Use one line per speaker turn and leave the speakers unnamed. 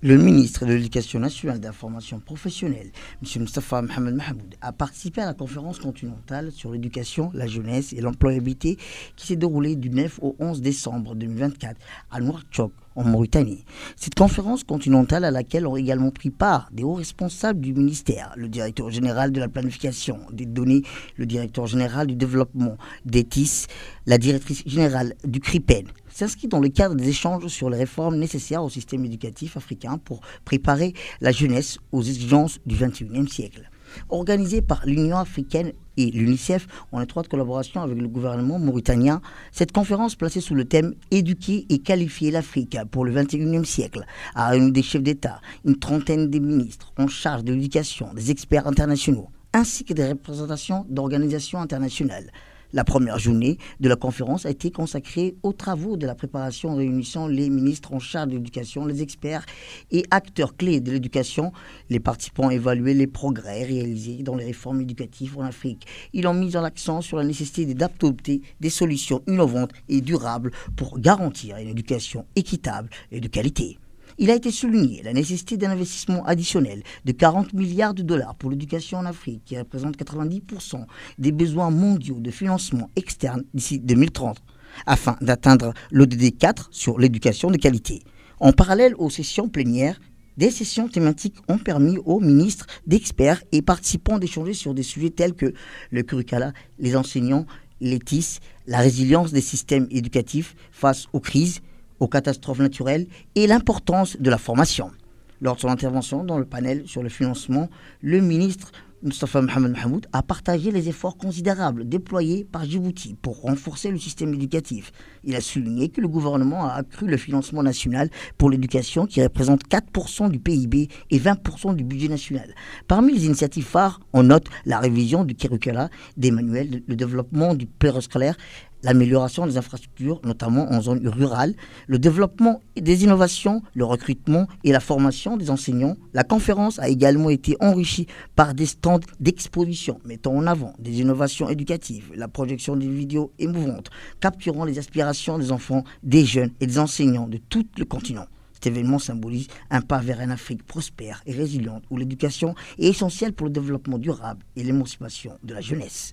Le ministre de l'Éducation nationale et de la formation professionnelle, M. Moustapha Mohamed Mahmoud, a participé à la conférence continentale sur l'éducation, la jeunesse et l'employabilité qui s'est déroulée du 9 au 11 décembre 2024 à Nouakchott, en Mauritanie. Cette conférence continentale à laquelle ont également pris part des hauts responsables du ministère, le directeur général de la planification des données, le directeur général du développement des TIS, la directrice générale du CRIPEN, s'inscrit dans le cadre des échanges sur les réformes nécessaires au système éducatif africain pour préparer la jeunesse aux exigences du XXIe siècle. Organisée par l'Union africaine et l'UNICEF en étroite collaboration avec le gouvernement mauritanien, cette conférence placée sous le thème « Éduquer et qualifier l'Afrique pour le XXIe siècle » a réuni des chefs d'État, une trentaine de ministres en charge de l'éducation, des experts internationaux, ainsi que des représentations d'organisations internationales. La première journée de la conférence a été consacrée aux travaux de la préparation réunissant les ministres en charge de l'éducation, les experts et acteurs clés de l'éducation. Les participants ont évalué les progrès réalisés dans les réformes éducatives en Afrique. Ils ont mis l'accent sur la nécessité d'adopter des solutions innovantes et durables pour garantir une éducation équitable et de qualité. Il a été souligné la nécessité d'un investissement additionnel de 40 milliards de dollars pour l'éducation en Afrique, qui représente 90% des besoins mondiaux de financement externe d'ici 2030, afin d'atteindre l'ODD 4 sur l'éducation de qualité. En parallèle aux sessions plénières, des sessions thématiques ont permis aux ministres, d'experts et participants d'échanger sur des sujets tels que le curricula, les enseignants, les TIS, la résilience des systèmes éducatifs face aux crises, aux catastrophes naturelles et l'importance de la formation. Lors de son intervention dans le panel sur le financement, le ministre Moustapha Mohamed Mahmoud a partagé les efforts considérables déployés par Djibouti pour renforcer le système éducatif. Il a souligné que le gouvernement a accru le financement national pour l'éducation qui représente 4% du PIB et 20% du budget national. Parmi les initiatives phares, on note la révision du curricula, des manuels, le développement du périscolaire, l'amélioration des infrastructures, notamment en zone rurale, le développement des innovations, le recrutement et la formation des enseignants. La conférence a également été enrichie par des stands d'exposition mettant en avant des innovations éducatives, la projection des vidéos émouvantes, capturant les aspirations des enfants, des jeunes et des enseignants de tout le continent. Cet événement symbolise un pas vers une Afrique prospère et résiliente où l'éducation est essentielle pour le développement durable et l'émancipation de la jeunesse.